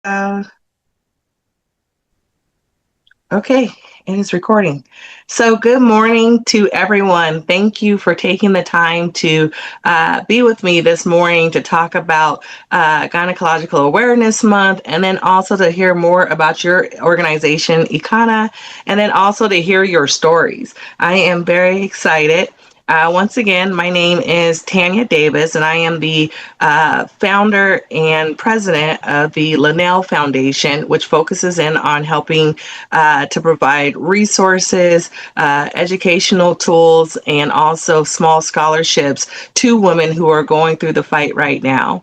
Uh, okay, it is recording. So, good morning to everyone. Thank you for taking the time to be with me this morning to talk about Gynecological Awareness Month, and then also to hear more about your organization, ECANA, and then also to hear your stories. I am very excited. Once again, my name is Tanya Davis, and I am the founder and president of the Linnell Foundation, which focuses in on helping to provide resources, educational tools, and also small scholarships to women who are going through the fight right now.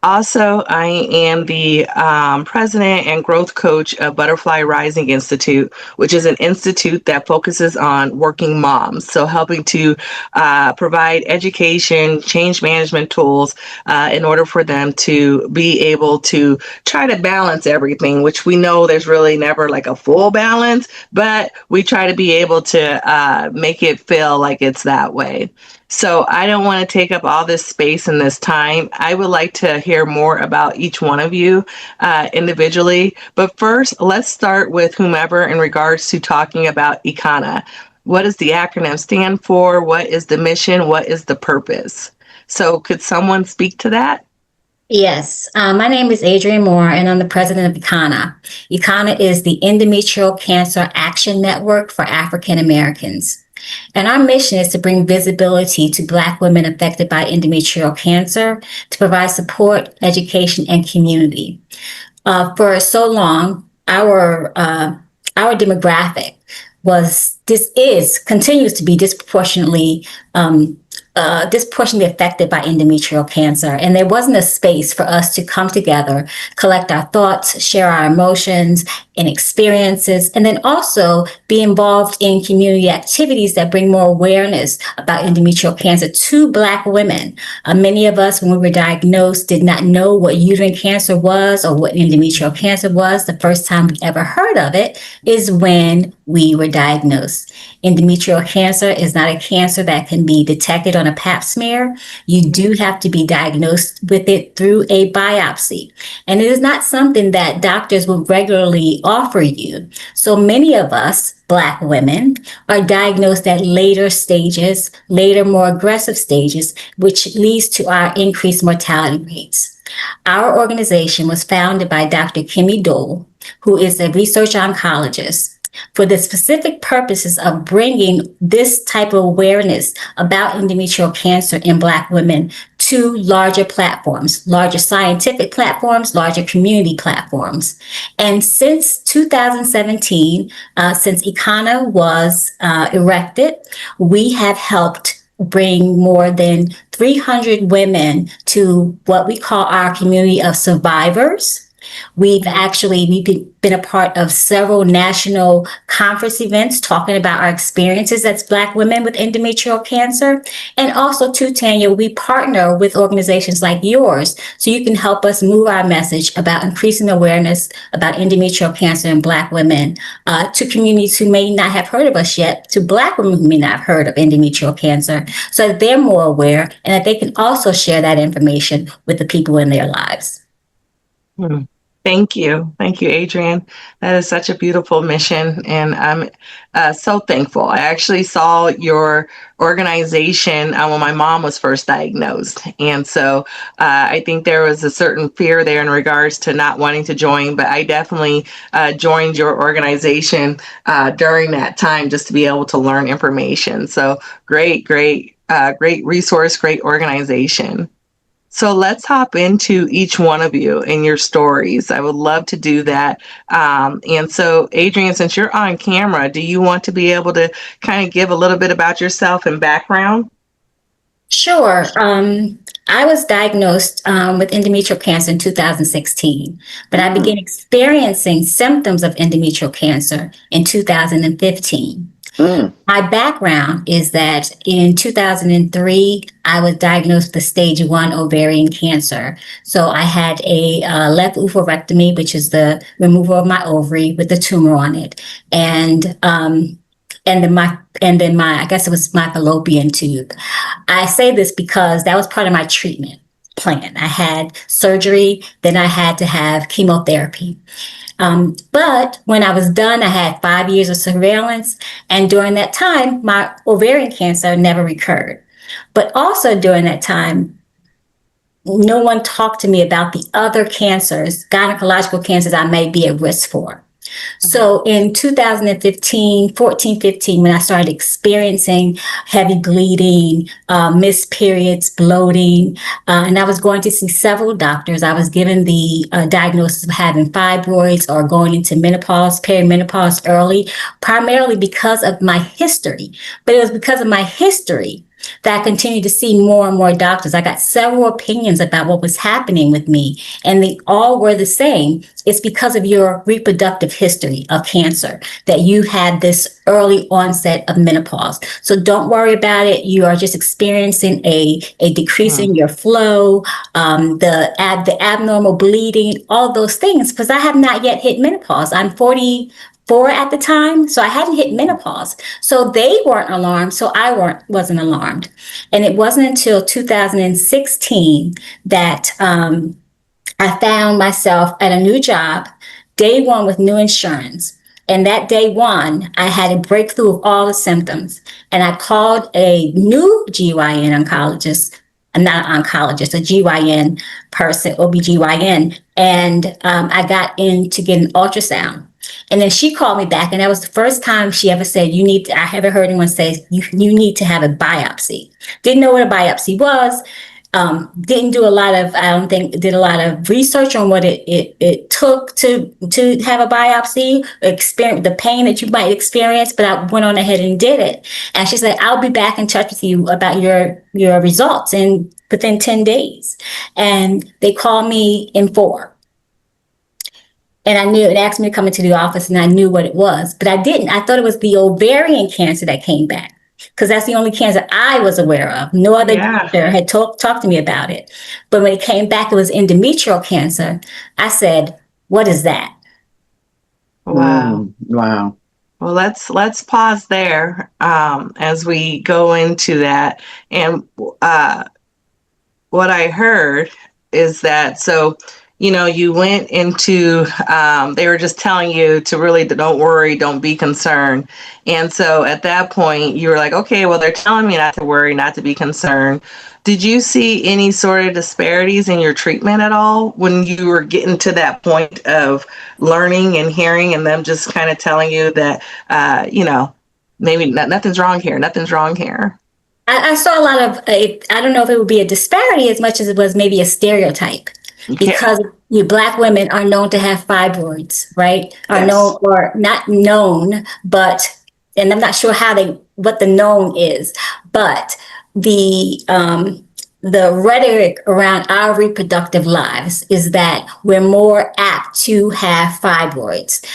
Also, I am the president and growth coach of Butterfly Rising Institute, which is an institute that focuses on working moms. So, helping to provide education, change management tools in order for them to be able to try to balance everything, which we know there's really never like a full balance, but we try to be able to make it feel like it's that way. So I don't want to take up all this space and this time. I would like to hear more about each one of you individually. But first, let's start with whomever in regards to talking about ECANA. What does the acronym stand for? What is the mission? What is the purpose? So could someone speak to that? Yes, my name is Adrienne Moore, and I'm the president of ECANA. ECANA is the Endometrial Cancer Action Network for African Americans. And our mission is to bring visibility to Black women affected by endometrial cancer, to provide support, education, and community. For so long, our demographic continues to be disproportionately affected by endometrial cancer. And there wasn't a space for us to come together, collect our thoughts, share our emotions and experiences, and then also be involved in community activities that bring more awareness about endometrial cancer to Black women. Many of us, when we were diagnosed, did not know what uterine cancer was or what endometrial cancer was. The first time we ever heard of it is when we were diagnosed. Endometrial cancer is not a cancer that can be detected on a pap smear. You do have to be diagnosed with it through a biopsy. And it is not something that doctors will regularly offer you. So many of us, Black women, are diagnosed at later stages, later, more aggressive stages, which leads to our increased mortality rates. Our organization was founded by Dr. Kimmy Dole, who is a research oncologist, for the specific purposes of bringing this type of awareness about endometrial cancer in Black women to larger platforms, larger scientific platforms, larger community platforms. And since 2017, since ECANA was erected, we have helped bring more than 300 women to what we call our community of survivors. We've been a part of several national conference events talking about our experiences as Black women with endometrial cancer. And also, too, Tanya, we partner with organizations like yours so you can help us move our message about increasing awareness about endometrial cancer in Black women to communities who may not have heard of us yet, to Black women who may not have heard of endometrial cancer, so that they're more aware and that they can also share that information with the people in their lives. Hmm. Thank you. Thank you, Adrienne. That is such a beautiful mission, and I'm so thankful. I actually saw your organization when my mom was first diagnosed. And so I think there was a certain fear there in regards to not wanting to join, but I definitely joined your organization during that time just to be able to learn information. So great resource, great organization. So let's hop into each one of you and your stories. I would love to do that. And so, Adrienne, since you're on camera, do you want to be able to kind of give a little bit about yourself and background? Sure. I was diagnosed with endometrial cancer in 2016, but I began experiencing symptoms of endometrial cancer in 2015. My background is that in 2003, I was diagnosed with stage 1 ovarian cancer. So I had a left oophorectomy, which is the removal of my ovary with a tumor on it. And then my I guess it was my fallopian tube. I say this because that was part of my treatment. plan. I had surgery, then I had to have chemotherapy. But when I was done, I had 5 years of surveillance. And during that time, my ovarian cancer never recurred. But also during that time, no one talked to me about the other cancers, gynecological cancers I may be at risk for. So in 2015, 14, 15, when I started experiencing heavy bleeding, missed periods, bloating, and I was going to see several doctors, I was given the diagnosis of having fibroids or going into menopause, perimenopause early, primarily because of my history. But it was because of my history that I continued to see more and more doctors. I got several opinions about what was happening with me, and they all were the same. It's because of your reproductive history of cancer that you had this early onset of menopause. So don't worry about it. You are just experiencing a decrease in your flow, the abnormal bleeding, all those things, because I have not yet hit menopause. I'm 44 at the time, so I hadn't hit menopause. So they weren't alarmed, so I wasn't alarmed. And it wasn't until 2016 that I found myself at a new job, day one with new insurance. And that day one, I had a breakthrough of all the symptoms. And I called a new GYN oncologist, not oncologist, a GYN person, OBGYN. And I got in to get an ultrasound. And then she called me back, and that was the first time she ever said, I haven't heard anyone say, you need to have a biopsy. Didn't know what a biopsy was. Didn't do a lot of, I don't think, did a lot of research on what it took to have a biopsy, experience the pain that you might experience, but I went on ahead and did it. And she said, I'll be back in touch with you about your results within 10 days. And they called me in 4. And I knew it asked me to come into the office, and I knew what it was, but I didn't. I thought it was the ovarian cancer that came back, because that's the only cancer I was aware of. No other doctor had talked to me about it. But when it came back, it was endometrial cancer. I said, what is that? Wow. Wow. Well, let's pause there as we go into that. And what I heard is that, so, you went into, they were just telling you to really don't worry, don't be concerned. And so at that point, you were like, okay, well, they're telling me not to worry, not to be concerned. Did you see any sort of disparities in your treatment at all when you were getting to that point of learning and hearing, and them just kind of telling you that, maybe nothing's wrong here, nothing's wrong here? I saw a lot of, I don't know if it would be a disparity as much as it was maybe a stereotype. Because you Black women are known to have fibroids, right? Are known, or not known, but, and I'm not sure what the known is, but the rhetoric around our reproductive lives is that we're more apt to have fibroids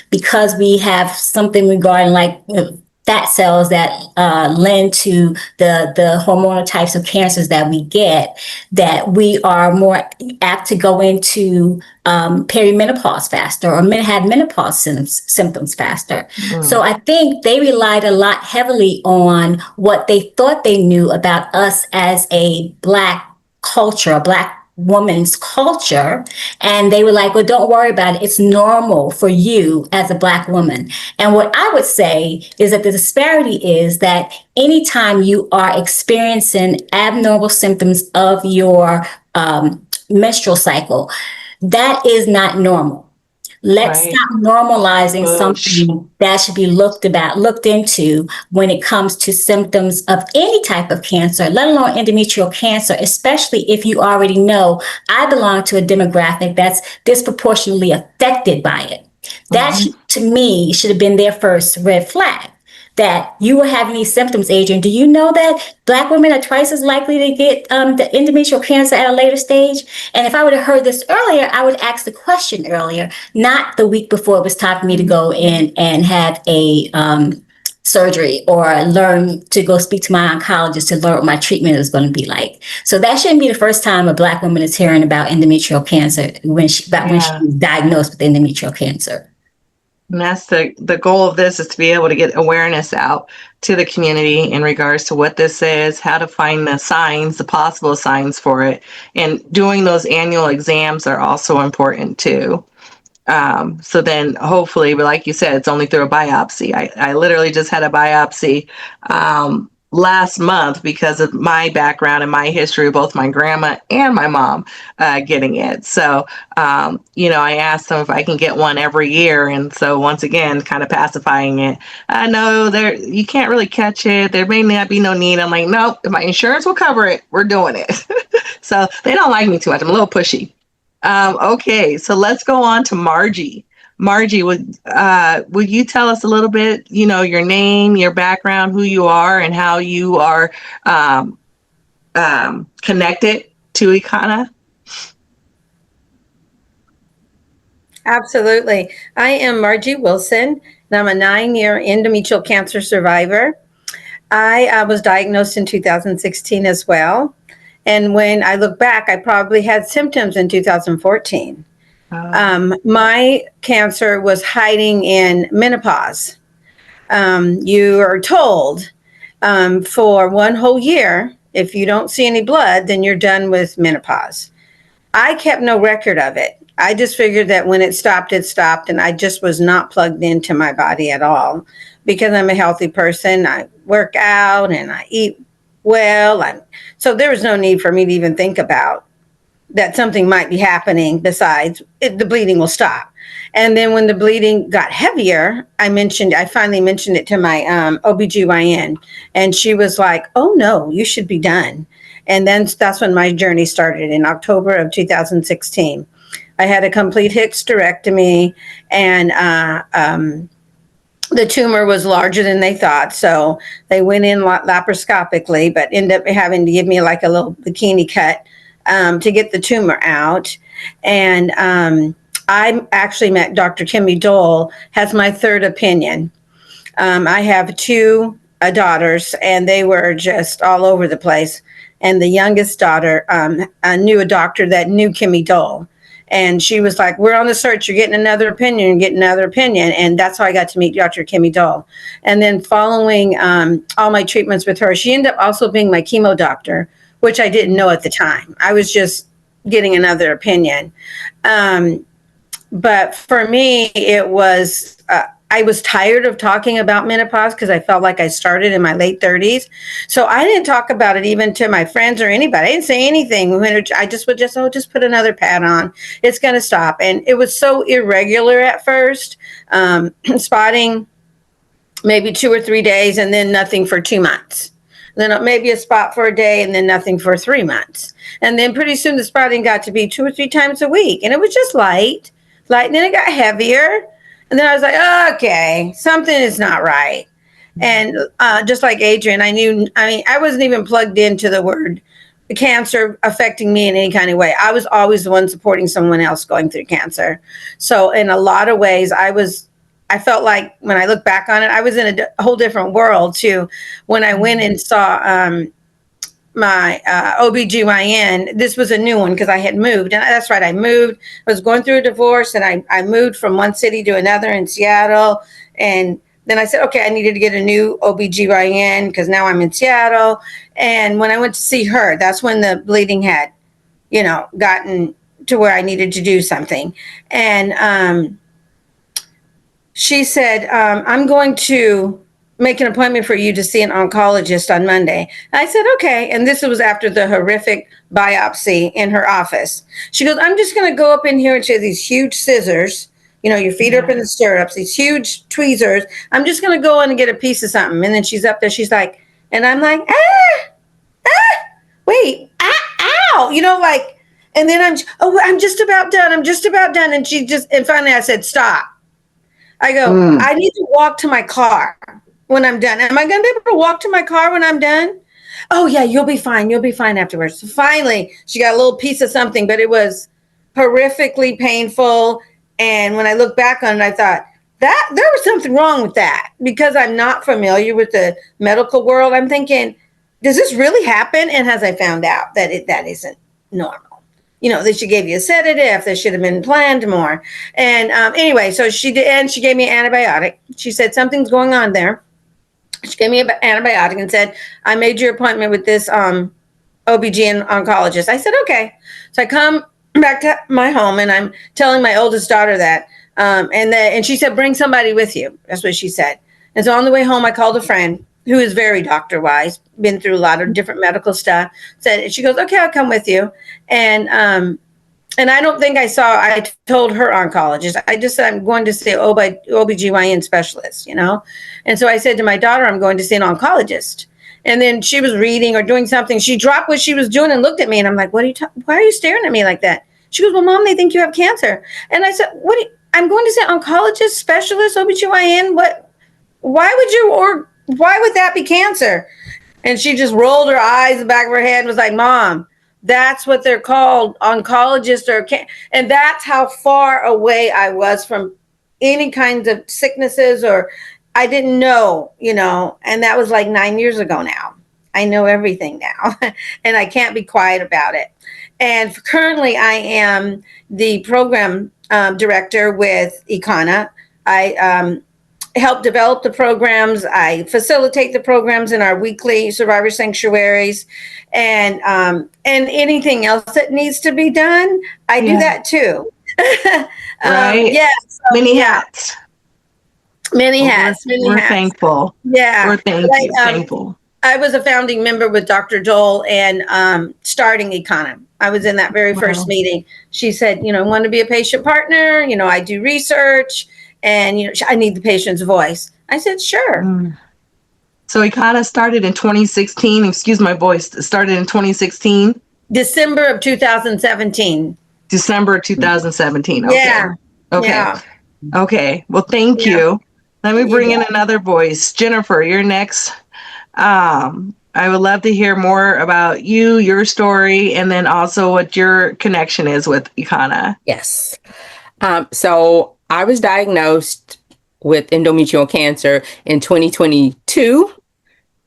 because we have something regarding like fat cells that lend to the hormonal types of cancers that we get, that we are more apt to go into perimenopause faster, or have menopause symptoms faster. So I think they relied a lot heavily on what they thought they knew about us as a Black culture, a Black woman's culture, and they were like, well, don't worry about it, it's normal for you as a Black woman. And what I would say is that the disparity is that anytime you are experiencing abnormal symptoms of your menstrual cycle, that is not normal. Let's stop normalizing something that should be looked into when it comes to symptoms of any type of cancer, let alone endometrial cancer, especially if you already know I belong to a demographic that's disproportionately affected by it. That, to me, should have been their first red flag. That you were having these symptoms, Adrian. Do you know that Black women are twice as likely to get the endometrial cancer at a later stage? And if I would have heard this earlier, I would ask the question earlier, not the week before it was time for me to go in and have a surgery, or learn to go speak to my oncologist to learn what my treatment is going to be like. So that shouldn't be the first time a Black woman is hearing about endometrial cancer when she was diagnosed with endometrial cancer. And that's the goal of this, is to be able to get awareness out to the community in regards to what this is, how to find the signs, the possible signs for it. And doing those annual exams are also important too. So then hopefully, but like you said, it's only through a biopsy. I literally just had a biopsy last month because of my background and my history of both my grandma and my mom getting it. So, I asked them if I can get one every year. And so once again, kind of pacifying it. No, you can't really catch it. There may not be no need. I'm like, nope, if my insurance will cover it, we're doing it. So they don't like me too much. I'm a little pushy. Okay, so let's go on to Margie. Margie, would you tell us a little bit, your name, your background, who you are, and how you are connected to ECANA? Absolutely. I am Margie Wilson, and I'm a 9-year endometrial cancer survivor. I was diagnosed in 2016 as well. And when I look back, I probably had symptoms in 2014. My cancer was hiding in menopause. You are told for 1 whole year, if you don't see any blood, then you're done with menopause. I kept no record of it. I just figured that when it stopped, and I just was not plugged into my body at all because I'm a healthy person. I work out and I eat well. So there was no need for me to even think about that something might be happening besides the bleeding will stop. And then when the bleeding got heavier, I finally mentioned it to my OBGYN, and she was like, oh no, you should be done. And then that's when my journey started in October of 2016. I had a complete hysterectomy, and the tumor was larger than they thought. So they went in laparoscopically, but ended up having to give me like a little bikini cut to get the tumor out. And I actually met Dr. Kimmy Dole, has my third opinion. I have 2 daughters, and they were just all over the place. And the youngest daughter knew a doctor that knew Kimmy Dole. And she was like, we're on the search. You're getting another opinion, And that's how I got to meet Dr. Kimmy Dole. And then following all my treatments with her, she ended up also being my chemo doctor, which I didn't know at the time. I was just getting another opinion. But for me, it was, I was tired of talking about menopause because I felt like I started in my late 30s. So I didn't talk about it even to my friends or anybody. I didn't say anything. I just would just put another pad on. It's going to stop. And it was so irregular at first, spotting maybe 2 or 3 days and then nothing for 2 months. Then maybe a spot for a day and then nothing for 3 months. And then pretty soon the spotting got to be 2 or 3 times a week. And it was just light, and then it got heavier. And then I was like, okay, something is not right. And just like Adrian, I wasn't even plugged into the word cancer affecting me in any kind of way. I was always the one supporting someone else going through cancer. So in a lot of ways, I felt like when I look back on it, I was in a whole different world too. When I went and saw my OBGYN, this was a new one because I had moved. And that's right, I moved. I was going through a divorce, and I moved from one city to another in Seattle. And then I said, okay, I needed to get a new OBGYN because now I'm in Seattle. And when I went to see her, that's when the bleeding had, gotten to where I needed to do something. And she said, I'm going to make an appointment for you to see an oncologist on Monday. I said, okay. And this was after the horrific biopsy in her office. She goes, I'm just going to go up in here, and she has these huge scissors. Your feet are up in the stirrups, these huge tweezers. I'm just going to go in and get a piece of something. And then she's up there. She's like, and I'm like, wait, ow. And then I'm just about done. And and finally I said, stop. I go, I need to walk to my car when I'm done. Am I going to be able to walk to my car when I'm done? Oh, yeah, you'll be fine. You'll be fine afterwards. So finally, she got a little piece of something, but it was horrifically painful. And when I look back on it, I thought that there was something wrong with that because I'm not familiar with the medical world. I'm thinking, does this really happen? And as I found out that that isn't normal. that she gave you a sedative. That should have been planned more. And anyway, so she did, and she gave me an antibiotic. She said, something's going on there. She gave me an antibiotic and said, I made your appointment with this OBGYN oncologist. I said, okay. So I come back to my home and I'm telling my oldest daughter that. And she said, bring somebody with you. That's what she said. And so on the way home, I called a friend who is very doctor wise, been through a lot of different medical stuff. She goes, okay, I'll come with you. And I don't think I told her oncologist. I just said, I'm going to see OBGYN specialist, And so I said to my daughter, I'm going to see an oncologist. And then she was reading or doing something. She dropped what she was doing and looked at me. And I'm like, why are you staring at me like that? She goes, well, Mom, they think you have cancer. And I said, I'm going to say oncologist, specialist, OBGYN. Why would that be cancer? And she just rolled her eyes in the back of her head and was like, Mom, that's what they're called, oncologist and that's how far away I was from any kinds of sicknesses, or I didn't know, and that was like 9 years ago now. I know everything now and I can't be quiet about it. And currently I am the program director with ECANA. I help develop the programs. I facilitate the programs in our weekly survivor sanctuaries, and anything else that needs to be done, I do that too. Right. Yes. Many hats. Many hats. We're thankful. Yeah. We're thankful. I was a founding member with Dr. Dole and starting ECANA. I was in that very first meeting. She said, want to be a patient partner. I do research. And, I need the patient's voice. I said, sure. So ECANA started in 2016. Excuse my voice. Started in 2016. December of 2017. December 2017. Okay. Yeah. Okay. Yeah. Okay. Well, thank you. Let me bring in another voice. Jennifer, you're next. I would love to hear more about you, your story, and then also what your connection is with ECANA. Yes. So I was diagnosed with endometrial cancer in 2022.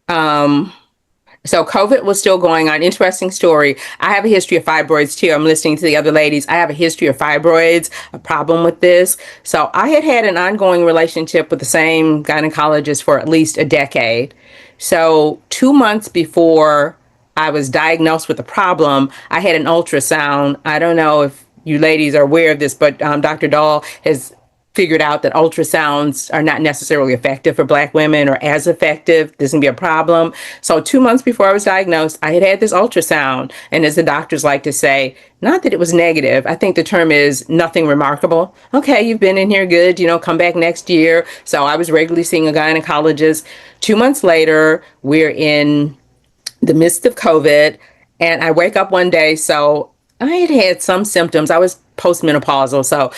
So COVID was still going on. Interesting story. I have a history of fibroids too. I'm listening to the other ladies. I have a history of fibroids, a problem with this. So I had an ongoing relationship with the same gynecologist for at least a decade. So 2 months before I was diagnosed with the problem, I had an ultrasound. I don't know if you ladies are aware of this, but Dr. Dahl has figured out that ultrasounds are not necessarily effective for Black women or as effective. This can be a problem. So 2 months before I was diagnosed, I had this ultrasound. And as the doctors like to say, not that it was negative. I think the term is nothing remarkable. Okay, you've been in here good, come back next year. So I was regularly seeing a gynecologist. 2 months later, we're in the midst of COVID. And I wake up one day. So I had some symptoms. I was postmenopausal, so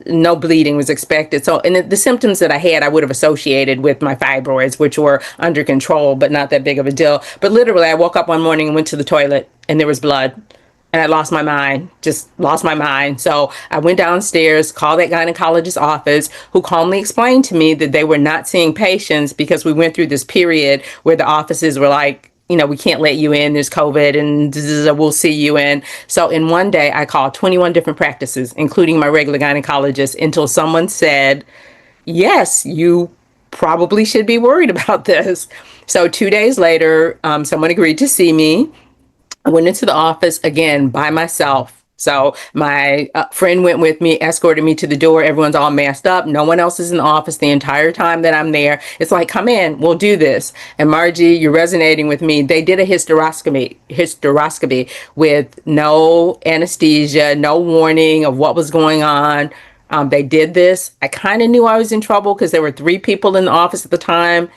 no bleeding was expected. So, and the symptoms that I had, I would have associated with my fibroids, which were under control, but not that big of a deal. But literally, I woke up one morning and went to the toilet, and there was blood. And I lost my mind, just lost my mind. So I went downstairs, called that gynecologist's office, who calmly explained to me that they were not seeing patients because we went through this period where the offices were like, we can't let you in, there's COVID, and we'll see you in. So in one day, I called 21 different practices, including my regular gynecologist, until someone said, yes, you probably should be worried about this. So 2 days later, someone agreed to see me. I went into the office again by myself. So my friend went with me, escorted me to the door. Everyone's all masked up. No one else is in the office the entire time that I'm there. It's like, come in, we'll do this. And Margie, you're resonating with me. They did a hysteroscopy with no anesthesia, no warning of what was going on. They did this. I kind of knew I was in trouble because there were 3 people in the office at the time.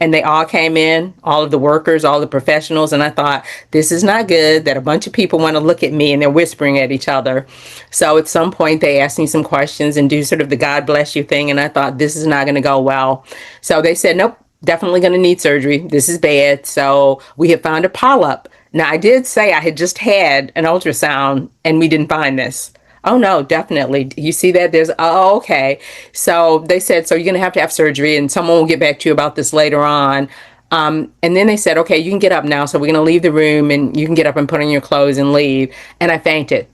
And they all came in, all of the workers, all the professionals. And I thought, this is not good that a bunch of people want to look at me and they're whispering at each other. So at some point they asked me some questions and do sort of the God bless you thing. And I thought, this is not going to go well. So they said, nope, definitely going to need surgery. This is bad. So we have found a polyp. Now I did say I had just had an ultrasound and we didn't find this. Oh, no, definitely. You see that? Okay. So they said, so you're going to have surgery and someone will get back to you about this later on. And then they said, okay, you can get up now. So we're going to leave the room and you can get up and put on your clothes and leave. And I fainted.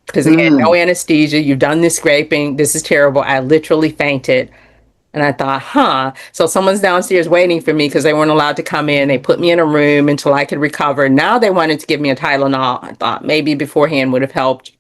Because again, no anesthesia, you've done this scraping, this is terrible. I literally fainted. And I thought, so someone's downstairs waiting for me because they weren't allowed to come in. They put me in a room until I could recover. Now they wanted to give me a Tylenol. I thought maybe beforehand would have helped.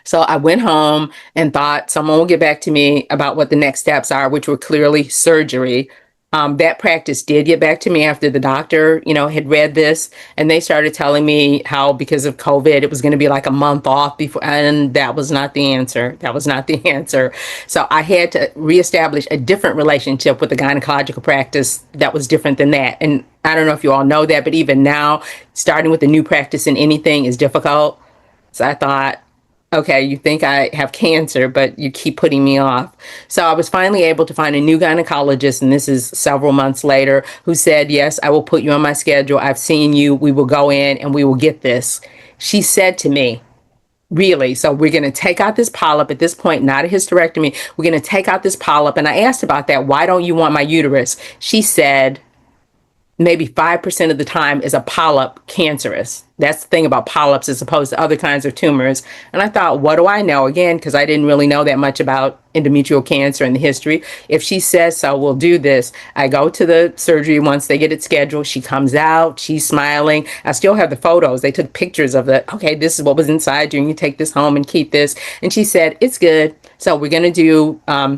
So I went home and thought someone will get back to me about what the next steps are, which were clearly surgery. That practice did get back to me after the doctor, had read this, and they started telling me how because of COVID, it was going to be like a month off before, and that was not the answer. That was not the answer. So I had to reestablish a different relationship with the gynecological practice that was different than that. And I don't know if you all know that, but even now, starting with a new practice in anything is difficult. So I thought, okay, you think I have cancer, but you keep putting me off. So I was finally able to find a new gynecologist, and this is several months later, who said, yes, I will put you on my schedule. I've seen you. We will go in and we will get this. She said to me, really? So we're going to take out this polyp at this point, not a hysterectomy. We're going to take out this polyp. And I asked about that. Why don't you want my uterus? She said, maybe 5% of the time is a polyp cancerous. That's the thing about polyps as opposed to other kinds of tumors. And I thought, what do I know? Again, because I didn't really know that much about endometrial cancer and the history. If she says so, we'll do this. I go to the surgery once they get it scheduled. She comes out. She's smiling. I still have the photos. They took pictures of okay, this is what was inside you. And you take this home and keep this. And she said, it's good. So we're going to do a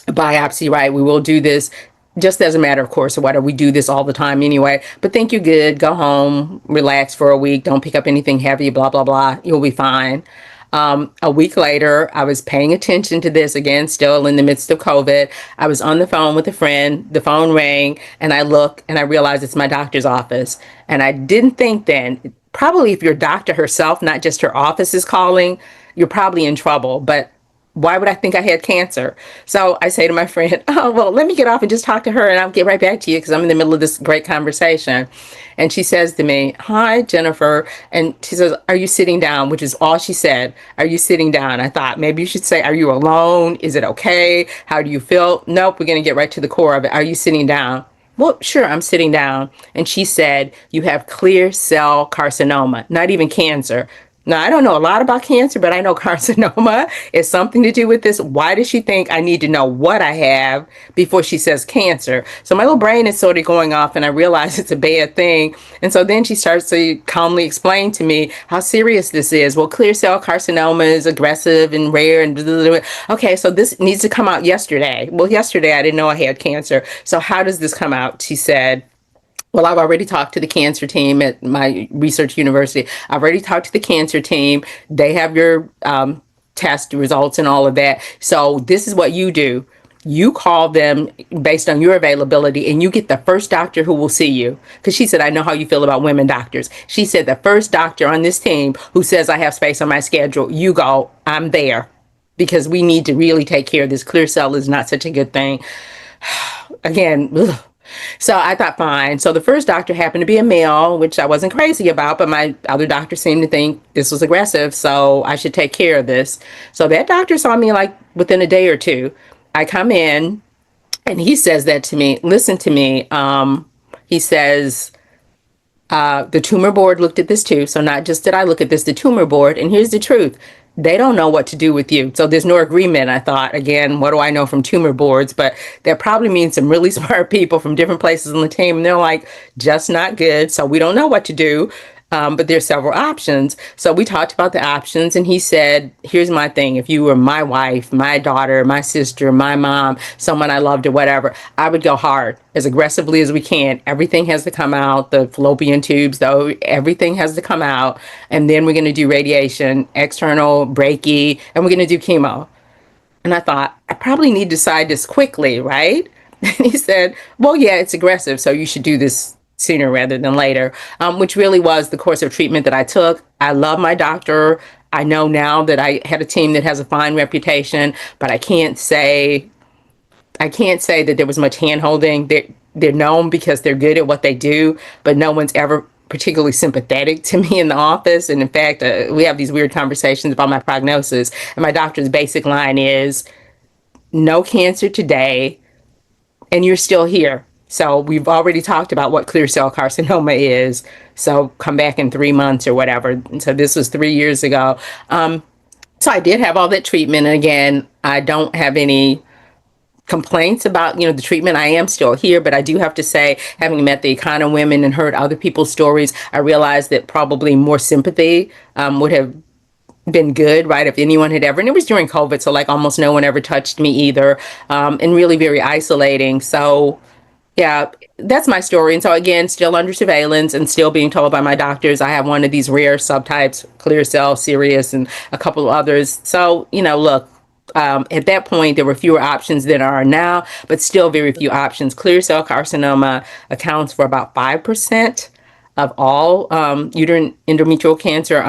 biopsy, right? We will do this just as a matter of course or whatever. We do this all the time anyway, but think you're good. Go home, relax for a week. Don't pick up anything heavy, blah, blah, blah. You'll be fine. A week later, I was paying attention to this again, still in the midst of COVID. I was on the phone with a friend. The phone rang and I look and I realized it's my doctor's office. And I didn't think then, probably if your doctor herself, not just her office is calling, you're probably in trouble. But why would I think I had cancer? So I say to my friend, oh, well, let me get off and just talk to her and I'll get right back to you because I'm in the middle of this great conversation. And she says to me, hi, Jennifer. And she says, are you sitting down? Which is all she said. Are you sitting down? I thought maybe you should say, are you alone? Is it okay? How do you feel? Nope, we're going to get right to the core of it. Are you sitting down? Well, sure, I'm sitting down. And she said, you have clear cell carcinoma, not even cancer. Now, I don't know a lot about cancer, but I know carcinoma is something to do with this. Why does she think I need to know what I have before she says cancer? So my little brain is sort of going off and I realize it's a bad thing. And so then she starts to calmly explain to me how serious this is. Well, clear cell carcinoma is aggressive and rare and blah, blah, blah. Okay, so this needs to come out yesterday. Well, yesterday I didn't know I had cancer. So how does this come out? She said, well, I've already talked to the cancer team at my research university. I've already talked to the cancer team. They have your test results and all of that. So this is what you do. You call them based on your availability and you get the first doctor who will see you. Because she said, I know how you feel about women doctors. She said, the first doctor on this team who says I have space on my schedule, you go, I'm there. Because we need to really take care of this. Clear cell is not such a good thing. Again, ugh. So I thought, fine. So the first doctor happened to be a male, which I wasn't crazy about, but my other doctor seemed to think this was aggressive, so I should take care of this. So that doctor saw me like within a day or two. I come in and he says that to me, listen to me. He says, the tumor board looked at this too. So not just did I look at this, the tumor board. And here's the truth. They don't know what to do with you. So there's no agreement. I thought, again, what do I know from tumor boards? But that probably means some really smart people from different places on the team. And they're like, just not good. So we don't know what to do. But there's several options. So we talked about the options and he said, here's my thing. If you were my wife, my daughter, my sister, my mom, someone I loved or whatever, I would go hard as aggressively as we can. Everything has to come out, the fallopian tubes, though, everything has to come out. And then we're going to do radiation, external, brachy, and we're going to do chemo. And I thought, I probably need to decide this quickly, right? And he said, well, yeah, it's aggressive. So you should do this sooner rather than later, which really was the course of treatment that I took. I love my doctor. I know now that I had a team that has a fine reputation, but I can't say that there was much hand-holding. They're known because they're good at what they do, but no one's ever particularly sympathetic to me in the office. And in fact, we have these weird conversations about my prognosis. And my doctor's basic line is, no cancer today, and you're still here. So we've already talked about what clear cell carcinoma is. So come back in 3 months or whatever. And so this was 3 years ago. So I did have all that treatment. And again, I don't have any complaints about the treatment. I am still here, but I do have to say, having met the ECANA women and heard other people's stories, I realized that probably more sympathy would have been good, right? If anyone had ever, and it was during COVID, so like almost no one ever touched me either, and really very isolating. So yeah, that's my story. And so again, still under surveillance and still being told by my doctors I have one of these rare subtypes, clear cell, serous, and a couple of others. So, look, at that point, there were fewer options than there are now, but still very few options. Clear cell carcinoma accounts for about 5% of all uterine endometrial cancer,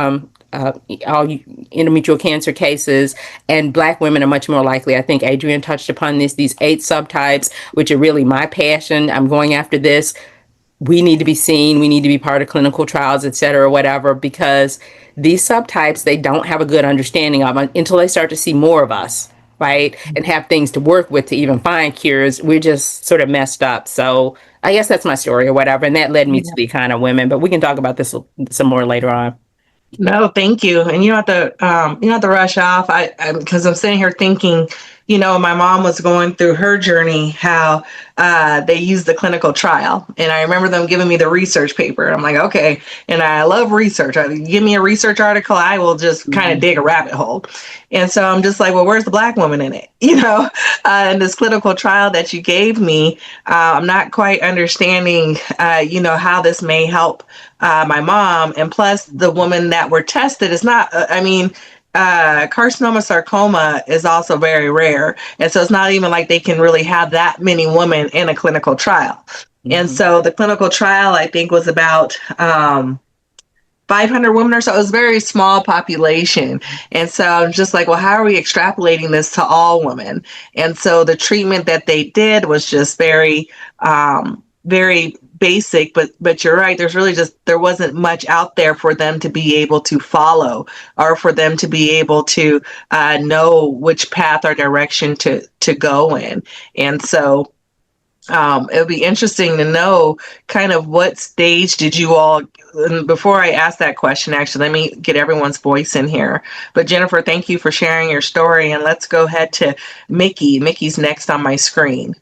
all endometrial cancer cases, and Black women are much more likely. I think Adrienne touched upon these 8 subtypes, which are really my passion. I'm going after this. We need to be seen. We need to be part of clinical trials, et cetera, whatever, because these subtypes, they don't have a good understanding of until they start to see more of us, right? And have things to work with to even find cures. We're just sort of messed up. So I guess that's my story or whatever. And that led me to the kind of women, but we can talk about this some more later on. No, thank you. And you don't have to rush off. Because I'm sitting here thinking, my mom was going through her journey, how they used the clinical trial. And I remember them giving me the research paper. I'm like, okay. And I love research. Give me a research article, I will just kind of dig a rabbit hole. And so I'm just like, well, where's the Black woman in it? In this clinical trial that you gave me, I'm not quite understanding, how this may help my mom. And plus the woman that were tested is not, carcinoma sarcoma is also very rare. And so it's not even like they can really have that many women in a clinical trial. Mm-hmm. And so the clinical trial, I think, was about 500 women or so. It was a very small population. And so I'm just like, well, how are we extrapolating this to all women? And so the treatment that they did was just very, very basic, but you're right. There wasn't much out there for them to be able to follow, or for them to be able to know which path or direction to go in. And so it would be interesting to know kind of what stage did you all, before I ask that question, actually, let me get everyone's voice in here. But Jennifer, thank you for sharing your story. And let's go ahead to Mickey. Mickey's next on my screen.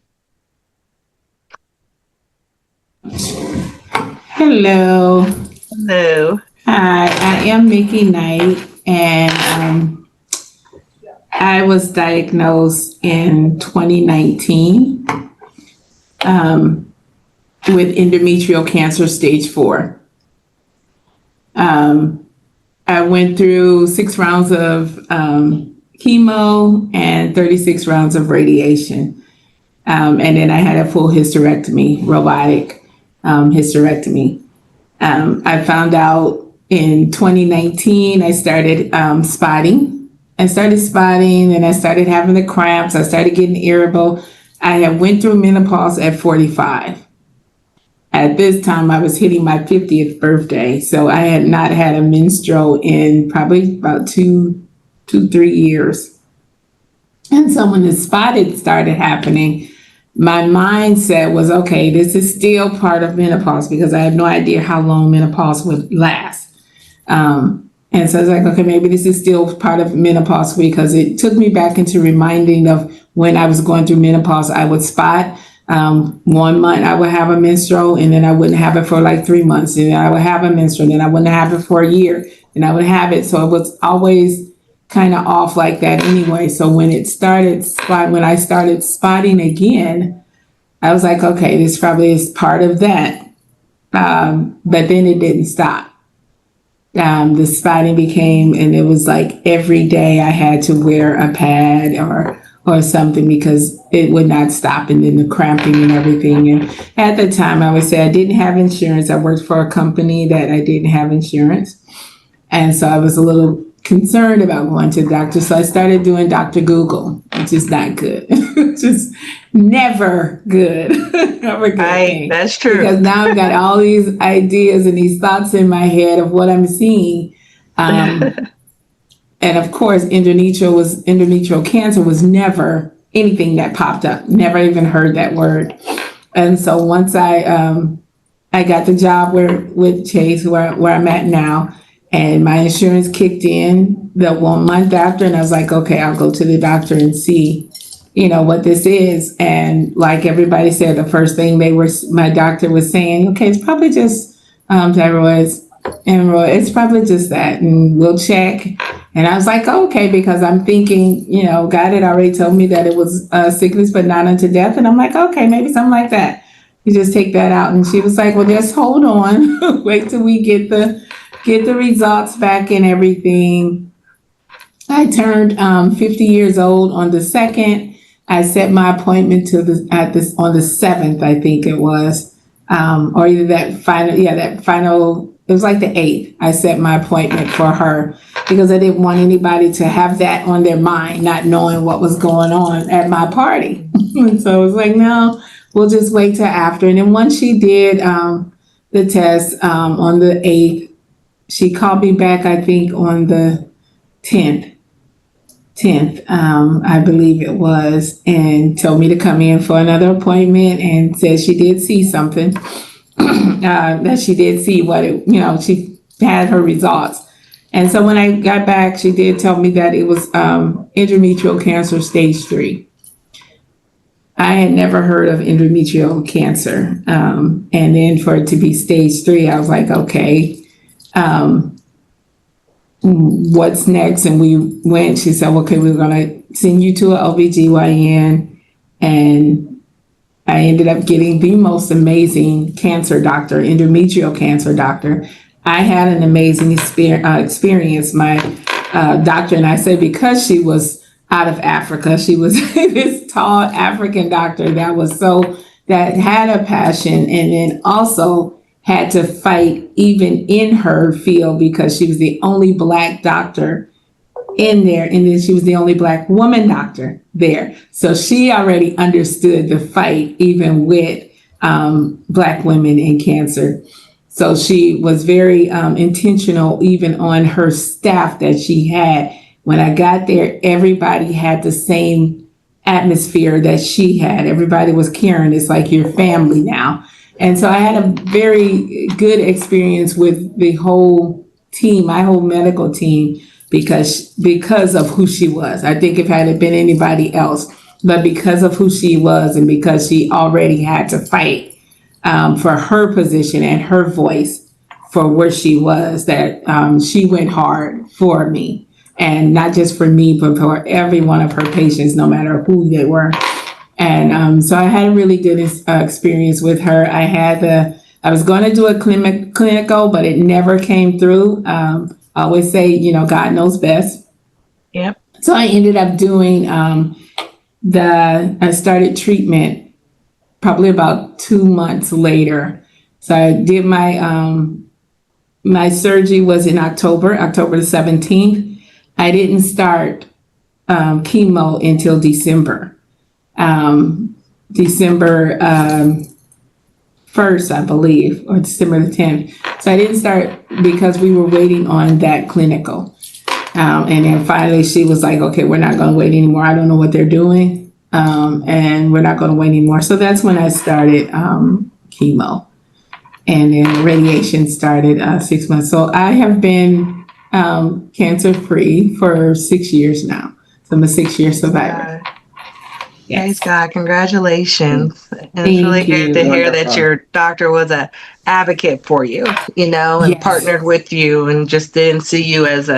Hello. Hello. Hi, I am Mickey Knight, and I was diagnosed in 2019 with endometrial cancer stage 4. I went through 6 rounds of chemo and 36 rounds of radiation. And then I had a full hysterectomy, robotic hysterectomy. I found out in 2019, I started spotting. I started spotting and I started having the cramps. I started getting irritable. I had went through menopause at 45. At this time, I was hitting my 50th birthday. So I had not had a menstrual in probably about 3 years. And so when the spotted started happening, my mindset was, okay, this is still part of menopause, because I had no idea how long menopause would last. And so I was like, okay, maybe this is still part of menopause, because it took me back into reminding of when I was going through menopause. I would spot 1 month, I would have a menstrual, and then I wouldn't have it for like 3 months, and then I would have a menstrual, and then I wouldn't have it for a year, and I would have it. So it was always kind of off like that anyway. So when I started spotting again, I was like, okay, this probably is part of that. But then it didn't stop. The spotting became, and it was like every day I had to wear a pad or something, because it would not stop, and then the cramping and everything. And at the time, I would say I didn't have insurance. I worked for a company that I didn't have insurance. And so I was a little concerned about going to the doctor. So I started doing Dr. Google, which is not good. Just never good. Never good thing. That's true. Because now I've got all these ideas and these thoughts in my head of what I'm seeing. And of course, endometrial cancer was never anything that popped up. Never even heard that word. And so once I got the job with Chase, where I'm at now, And my insurance kicked in the 1 month after, and I was like, okay, I'll go to the doctor and see, what this is. And like everybody said, the first thing my doctor was saying, okay, it's probably just thyroids. And it's probably just that, and we'll check. And I was like, okay, because I'm thinking, God had already told me that it was sickness, but not unto death. And I'm like, okay, maybe something like that. You just take that out. And she was like, well, just hold on, wait till we get the results back and everything. I turned 50 years old on the 2nd. I set my appointment on the 7th, I think it was, or either that final. It was like the 8th. I set my appointment for her because I didn't want anybody to have that on their mind, not knowing what was going on at my party. And so I was like, no, we'll just wait till after. And then once she did the test on the 8th, she called me back, I think, on the 10th, I believe it was, and told me to come in for another appointment and said she did see something. That she did see she had her results. And so when I got back, she did tell me that it was endometrial cancer stage 3. I had never heard of endometrial cancer. And then for it to be stage 3, I was like, okay, what's next? And we went, she said, okay, we're going to send you to an OBGYN. And I ended up getting the most amazing cancer doctor, endometrial cancer doctor. I had an amazing experience. My doctor, and I say because she was out of Africa, she was this tall African doctor that had a passion, and then also had to fight even in her field because she was the only Black doctor in there, and then she was the only Black woman doctor there. So she already understood the fight even with Black women in cancer. So she was very intentional even on her staff that she had. When I got there, everybody had the same atmosphere that she had. Everybody was caring. It's like your family now. And so I had a very good experience with the whole team, my whole medical team, because of who she was. I think if it had been anybody else, but because of who she was and because she already had to fight for her position and her voice for where she was, that she went hard for me. And not just for me, but for every one of her patients, no matter who they were. And so I had a really good experience with her. I was going to do a clinical, but it never came through. I always say, God knows best. Yep. So I ended up doing I started treatment probably about 2 months later. So I did my surgery was in October the 17th. I didn't start chemo until December 1st, I believe, or December the 10th. So I didn't start because we were waiting on that clinical. And then finally she was like, okay, we're not going to wait anymore. I don't know what they're doing. And we're not going to wait anymore. So that's when I started chemo. And then radiation started 6 months. So I have been cancer-free for 6 years now. So I'm a 6-year survivor. Praise God. Congratulations. And Thank it's really good you. to hear that your doctor was an advocate for you, and Yes. partnered with you and just didn't see you as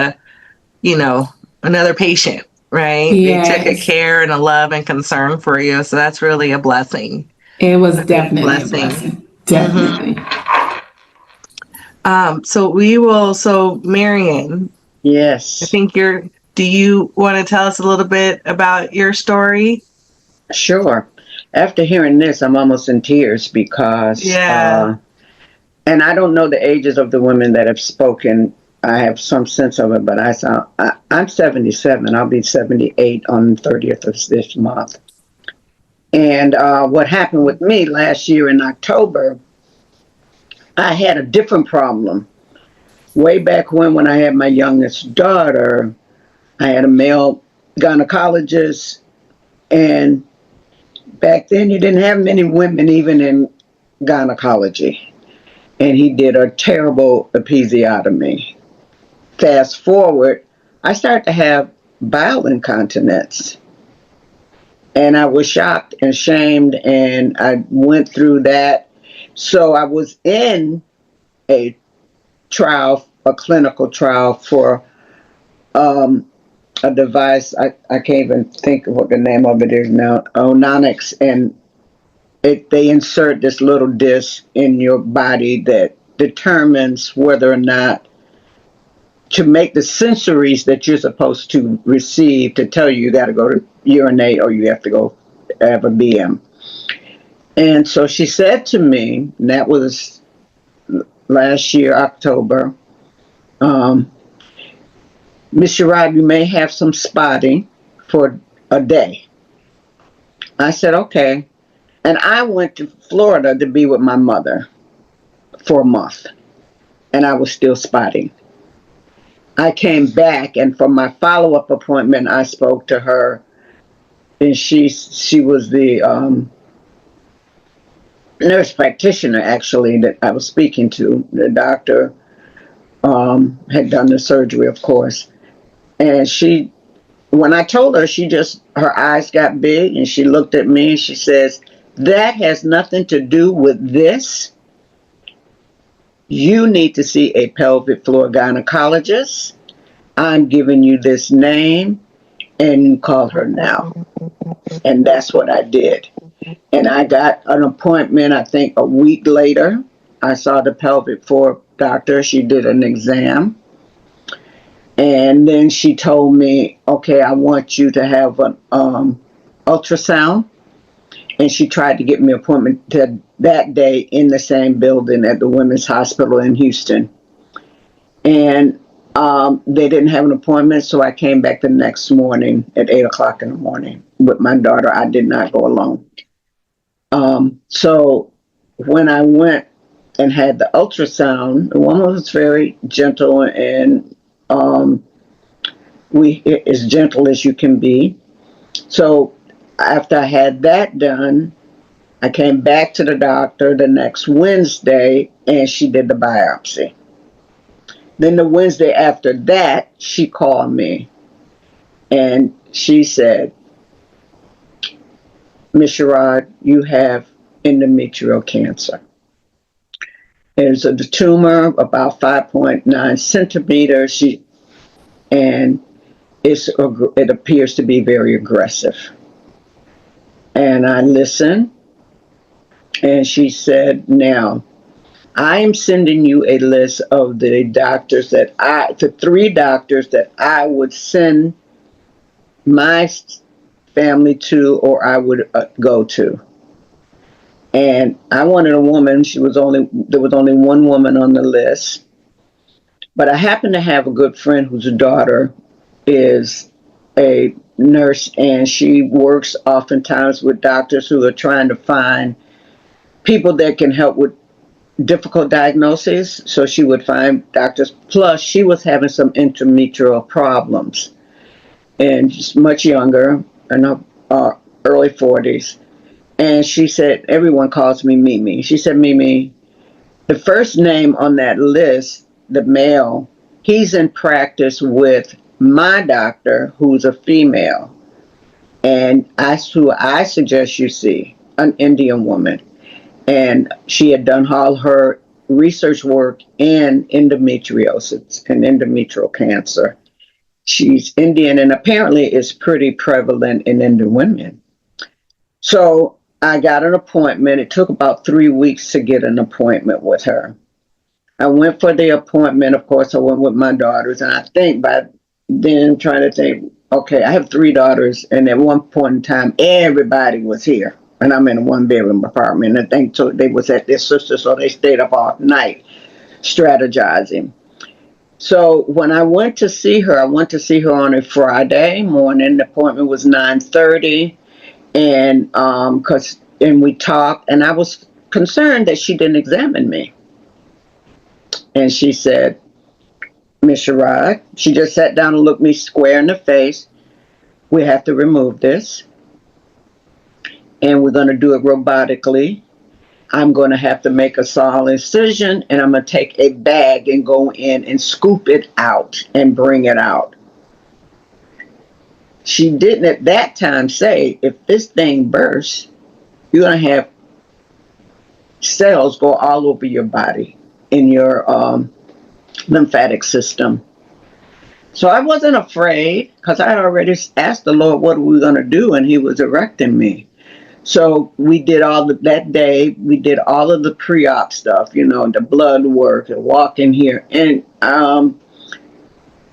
another patient, right? Yes. They took a care and a love and concern for you. So that's really a blessing. It was A big definitely a blessing. Definitely. So Marion, Yes. I think do you want to tell us a little bit about your story? Sure. After hearing this, I'm almost in tears because, and I don't know the ages of the women that have spoken. I have some sense of it, but I'm 77. I'll be 78 on the 30th of this month. And what happened with me last year in October, I had a different problem. Way back when I had my youngest daughter, I had a male gynecologist, and back then you didn't have many women even in gynecology. And he did a terrible episiotomy. fast forward, I started to have bowel incontinence. And I was shocked and shamed, and I went through that. So I was in a trial, a clinical trial for a device. I can't even think of what the name of it is now. Ononics, and they insert this little disc in your body that determines whether or not to make the sensories that you're supposed to receive to tell you got to go to urinate or you have to go have a BM. And so she said to me, and that was last year, October, Miss Sherrod, you may have some spotting for a day. I said, okay. And I went to Florida to be with my mother for a month, and I was still spotting. I came back, and for my follow-up appointment, I spoke to her, and she was the nurse practitioner, actually, that I was speaking to. The doctor had done the surgery, of course. And when I told her, her eyes got big, and she looked at me, and she says, that has nothing to do with this. You need to see a pelvic floor gynecologist. I'm giving you this name, and you call her now. And that's what I did. And I got an appointment, I think a week later. I saw the pelvic floor doctor. She did an exam. And then she told me, okay, I want you to have an ultrasound. And she tried to get me an appointment that day in the same building at the Women's Hospital in Houston. And they didn't have an appointment, so I came back the next morning at 8 o'clock in the morning with my daughter. I did not go alone. So when I went and had the ultrasound, the woman was very gentle and as gentle as you can be. So after I had that done, I came back to the doctor the next Wednesday, and she did the biopsy. Then the Wednesday after that, she called me, and she said, Ms. Sherrod, you have endometrial cancer. It's a tumor about 5.9 centimeters, and it appears to be very aggressive. And I listened, and she said, now, I'm sending you a list of the doctors the 3 doctors that I would send my family to, or I would go to. And I wanted a woman. There was only one woman on the list. But I happen to have a good friend whose daughter is a nurse, and she works oftentimes with doctors who are trying to find people that can help with difficult diagnoses. So she would find doctors. Plus, she was having some endometrial problems, and she's much younger, in her early 40s. And she said, everyone calls me Mimi. She said, Mimi, the first name on that list, the male, he's in practice with my doctor, who's a female. And who I suggest you see, an Indian woman. And she had done all her research work in endometriosis and endometrial cancer. She's Indian, and apparently it's pretty prevalent in Indian women. So I got an appointment. It took about 3 weeks to get an appointment with her. I went for the appointment. Of course, I went with my daughters, and I think by then I'm trying to think, okay, I have 3 daughters, and at one point in time, everybody was here. And I'm in a 1-bedroom apartment. I think so they was at their sister, so they stayed up all night strategizing. So when I went to see her, on a Friday morning. The appointment was 9:30, and we talked, and I was concerned that she didn't examine me. And she said, Ms. Sherrod, she just sat down and looked me square in the face. We have to remove this, and we're going to do it robotically. I'm going to have to make a solid incision, and I'm going to take a bag and go in and scoop it out and bring it out. She didn't at that time say, if this thing bursts, you're going to have cells go all over your body in your lymphatic system. So I wasn't afraid because I had already asked the Lord, what are we going to do? And he was directing me. So we did that day, we did all of the pre-op stuff, the blood work and walking here. And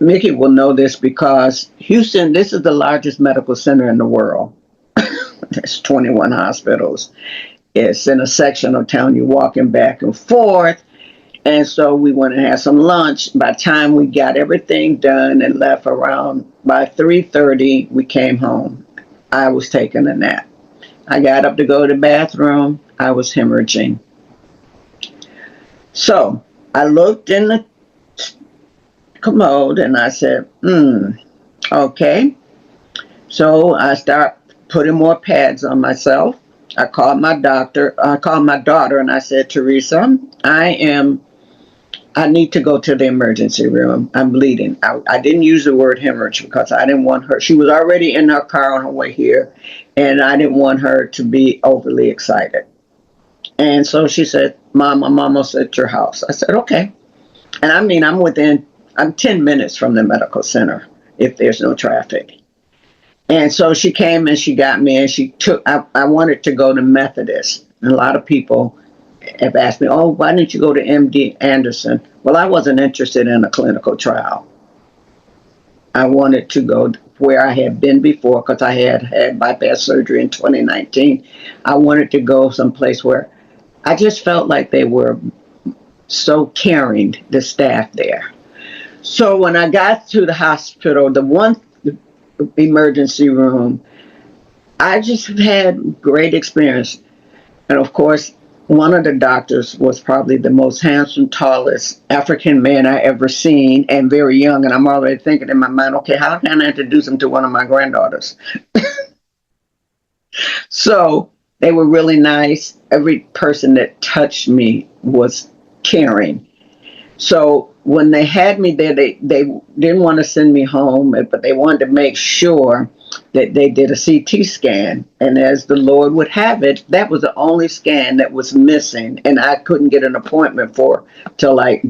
Mickey will know this because Houston, this is the largest medical center in the world. There's 21 hospitals. It's in a section of town you're walking back and forth. And so we went and had some lunch. By the time we got everything done and left around by 3:30, we came home. I was taking a nap. I got up to go to the bathroom. I was hemorrhaging. So I looked in the commode and I said, okay. So I start putting more pads on myself. I called my daughter and I said, Teresa, I need to go to the emergency room. I'm bleeding. I didn't use the word hemorrhage because I didn't want her. She was already in her car on her way here, and I didn't want her to be overly excited. And so she said, Mom, I'm almost at your house. I said, okay. And I'm 10 minutes from the medical center if there's no traffic. And so she came and she got me, and I wanted to go to Methodist. And a lot of people have asked me, oh, why didn't you go to MD Anderson? Well, I wasn't interested in a clinical trial. I wanted to go where I had been before because I had bypass surgery in 2019. I wanted to go someplace where I just felt like they were so caring, the staff there. So when I got to the hospital, the one emergency room, I just had great experience. And of course, one of the doctors was probably the most handsome, tallest African man I ever seen, and very young. And I'm already thinking in my mind, okay, how can I introduce him to one of my granddaughters? So they were really nice. Every person that touched me was caring. So when they had me there, they didn't want to send me home, but they wanted to make sure that they did a CT scan. And as the Lord would have it, that was the only scan that was missing. And I couldn't get an appointment for till like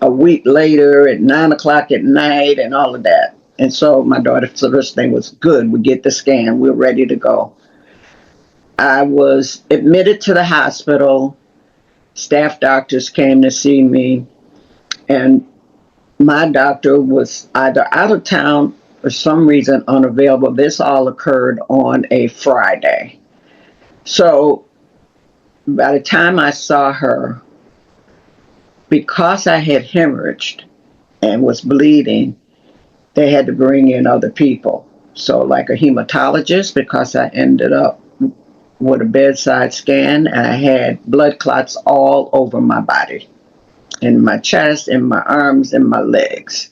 a week later at 9:00 at night and all of that. And so my daughter, so this thing was good. We get the scan. We're ready to go. I was admitted to the hospital. Staff doctors came to see me. And my doctor was either out of town for some reason unavailable. This all occurred on a Friday. So by the time I saw her, because I had hemorrhaged and was bleeding, they had to bring in other people. So like a hematologist, because I ended up with a bedside scan and I had blood clots all over my body, in my chest, in my arms, in my legs.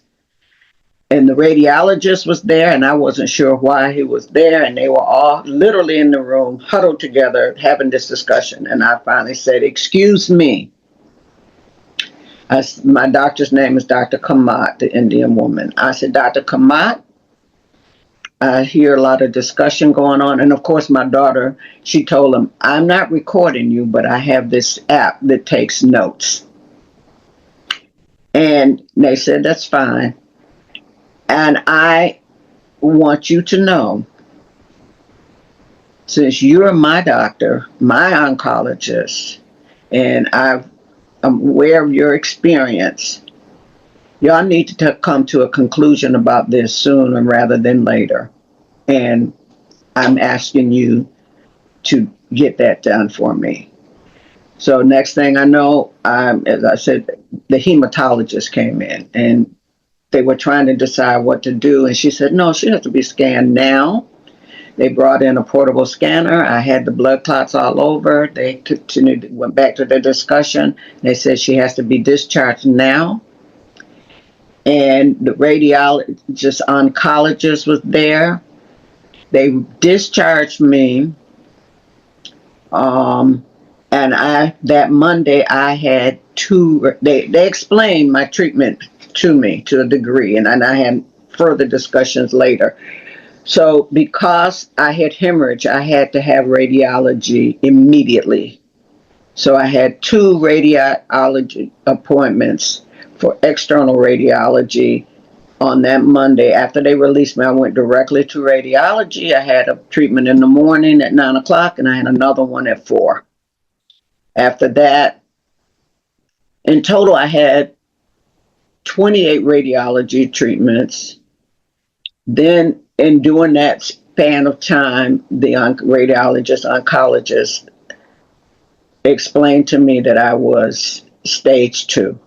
And the radiologist was there, and I wasn't sure why he was there. And they were all literally in the room, huddled together, having this discussion. And I finally said, excuse me. My doctor's name is Dr. Kamat, the Indian woman. I said, Dr. Kamat, I hear a lot of discussion going on. And of course, my daughter, she told him, I'm not recording you, but I have this app that takes notes. And they said, that's fine. And I want you to know, since you're my doctor, my oncologist, and I'm aware of your experience, y'all need to come to a conclusion about this sooner rather than later. And I'm asking you to get that done for me. So next thing I know, as I said, the hematologist came in and they were trying to decide what to do. And she said, no, she has to be scanned now. They brought in a portable scanner. I had the blood clots all over. They went back to their discussion. They said she has to be discharged now. And the radiologist oncologist was there. They discharged me. And And that Monday I had they explained my treatment to me to a degree, and I had further discussions later. So because I had hemorrhage, I had to have radiology immediately. So I had 2 radiology appointments for external radiology on that Monday. After they released me, I went directly to radiology. I had a treatment in the morning at 9 o'clock, and I had another one at 4. After that, in total, I had 28 radiology treatments. Then, in doing that span of time, the radiologist, oncologist explained to me that I was stage 2.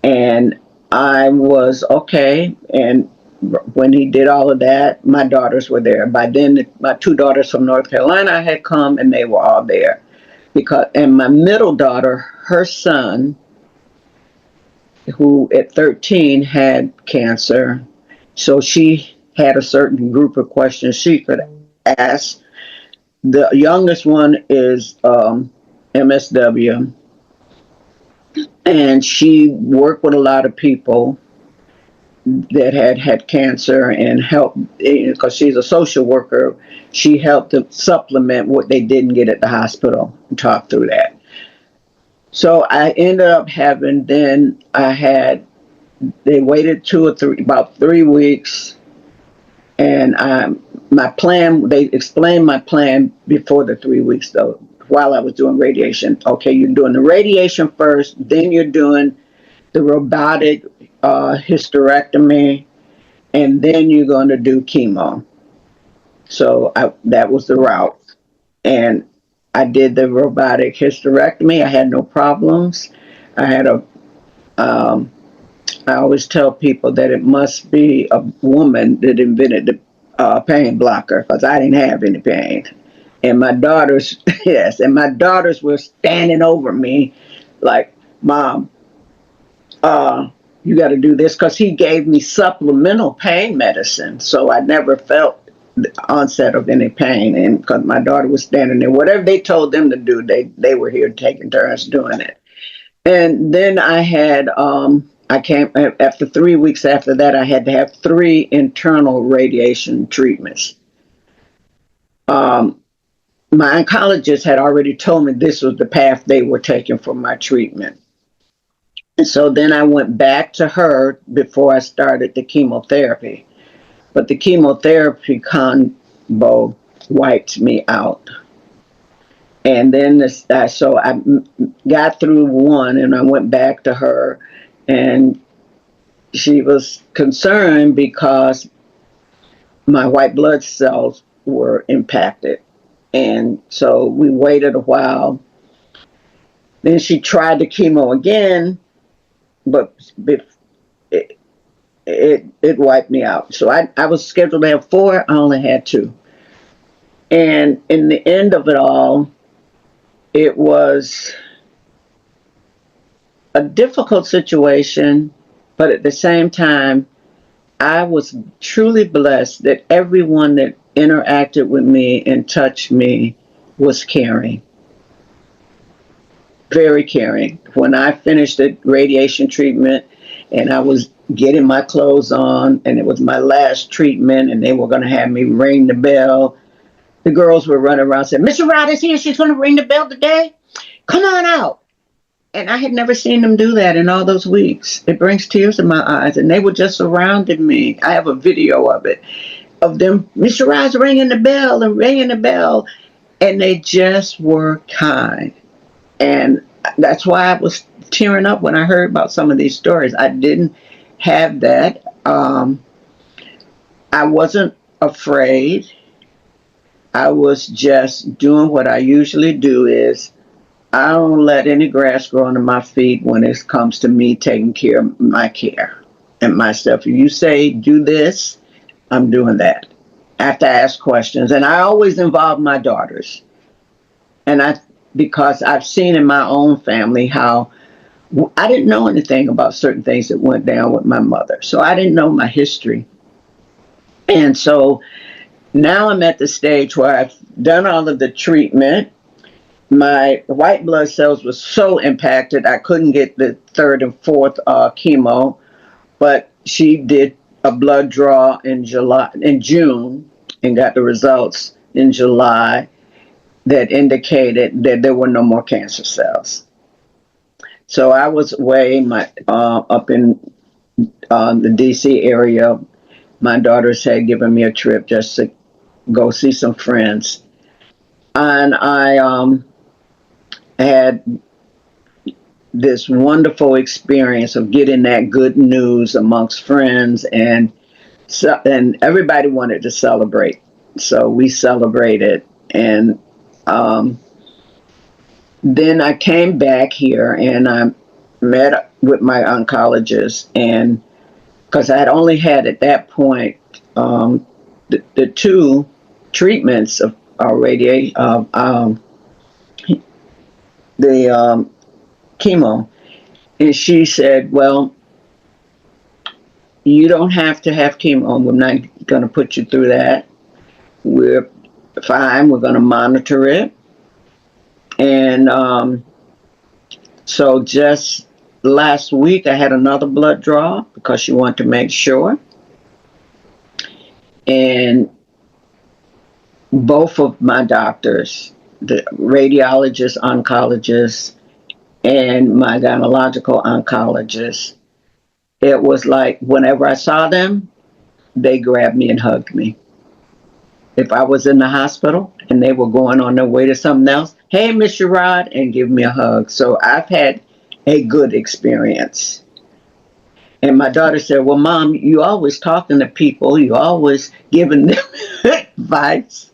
And I was okay. And when he did all of that, my daughters were there. By then, my 2 daughters from North Carolina had come, and they were all there. And my middle daughter, her son, who at 13 had cancer, so she had a certain group of questions she could ask. The youngest one is MSW, and she worked with a lot of people that had cancer and helped, because she's a social worker. She helped to supplement what they didn't get at the hospital and talk through that. So I ended up having, they waited about 3 weeks, and my plan, they explained my plan before the 3 weeks though, while I was doing radiation. Okay, you're doing the radiation first, then you're doing the robotic hysterectomy, and then you're going to do chemo. So that was the route. And I did the robotic hysterectomy. I had no problems. I always tell people that it must be a woman that invented the pain blocker, because I didn't have any pain. And my daughters, yes, and my daughters were standing over me like, Mom, you got to do this, because he gave me supplemental pain medicine. So I never felt the onset of any pain. And because my daughter was standing there, whatever they told them to do, they were here taking turns doing it. And then I had, I came after 3 weeks after that, I had to have 3 internal radiation treatments. My oncologist had already told me this was the path they were taking for my treatment. And so then I went back to her before I started the chemotherapy. But the chemotherapy combo wiped me out. And then so I got through one, and I went back to her, and she was concerned because my white blood cells were impacted. And so we waited a while. Then she tried the chemo again, but it wiped me out. So I was scheduled to have 4, I only had 2. And in the end of it all, it was a difficult situation, but at the same time, I was truly blessed that everyone that interacted with me and touched me was caring. Very caring. When I finished the radiation treatment and I was getting my clothes on, and it was my last treatment, and they were going to have me ring the bell, the girls were running around saying, Mr. Ryder's here, she's going to ring the bell today. Come on out. And I had never seen them do that in all those weeks. It brings tears in my eyes. And they were just surrounding me. I have a video of it, of them, Mr. Ryder's ringing the bell and ringing the bell. And they just were kind. And that's why I was tearing up when I heard about some of these stories. I didn't have that. I wasn't afraid. I was just doing what I usually do, is I don't let any grass grow under my feet when it comes to me taking care of my care and my stuff. If you say, do this, I'm doing that. I have to ask questions. And I always involve my daughters. And because I've seen in my own family how I didn't know anything about certain things that went down with my mother. So I didn't know my history. And so now I'm at the stage where I've done all of the treatment, my white blood cells were so impacted, I couldn't get the third and fourth chemo. But she did a blood draw in June, and got the results in July that indicated that there were no more cancer cells. So I was away up in the DC area. My daughters had given me a trip just to go see some friends. And I had this wonderful experience of getting that good news amongst friends, and everybody wanted to celebrate. So we celebrated, and then I came back here and I met with my oncologist, and because I had only had at that point the two treatments of the chemo, and she said, well, you don't have to have chemo. We're not going to put you through that. We're fine. We're going to monitor it. And so just last week, I had another blood draw because she wanted to make sure. And both of my doctors, the radiologist, oncologist, and my gynecological oncologist, it was like whenever I saw them, they grabbed me and hugged me. If I was in the hospital and they were going on their way to something else, hey, Miss Sherrod, and give me a hug. So I've had a good experience. And my daughter said, well, Mom, you always talking to people. You always giving them advice.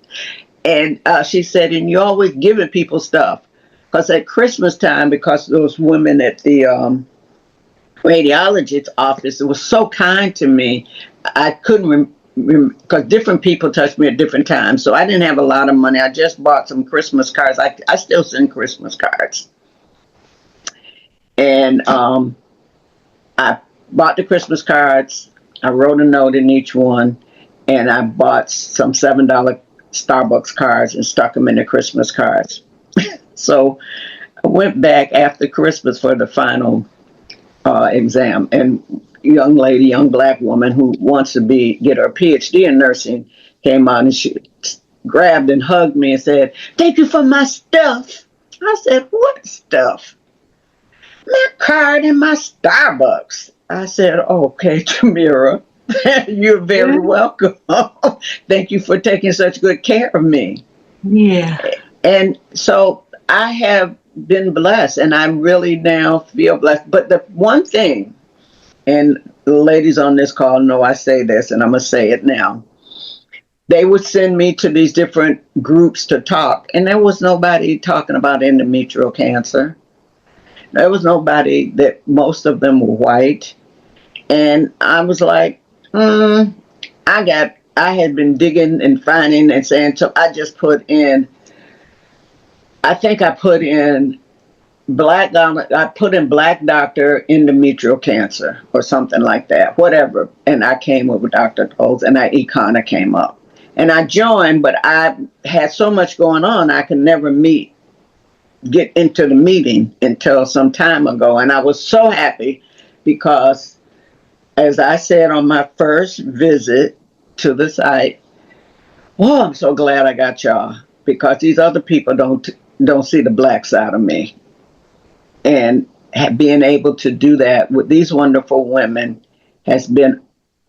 And she said, and you always giving people stuff. Because at Christmas time, because those women at the radiologist's office, it was so kind to me. I couldn't because different people touched me at different times. So I didn't have a lot of money. I just bought some Christmas cards. I still send Christmas cards. And I bought the Christmas cards. I wrote a note in each one. And I bought some $7 Starbucks cards and stuck them in the Christmas cards. So I went back after Christmas for the final exam, and young black woman who wants to get her PhD in nursing came out, and she grabbed and hugged me and said, thank you for my stuff. I said, what stuff? My card and my Starbucks. I said, okay, Tamira, you're very welcome. Thank you for taking such good care of me. Yeah. And so I have been blessed, and I really now feel blessed. But the one thing, and the ladies on this call know I say this, and I'm going to say it now. They would send me to these different groups to talk, and there was nobody talking about endometrial cancer. There was nobody most of them were white. And I was like, I had been digging and finding and saying, so I just put in black doctor endometrial cancer or something like that, whatever. And I came up with Dr. Oles, and ECANA came up. And I joined, but I had so much going on, I could never get into the meeting until some time ago. And I was so happy because, as I said on my first visit to the site, I'm so glad I got y'all, because these other people don't see the black side of me. And being able to do that with these wonderful women has been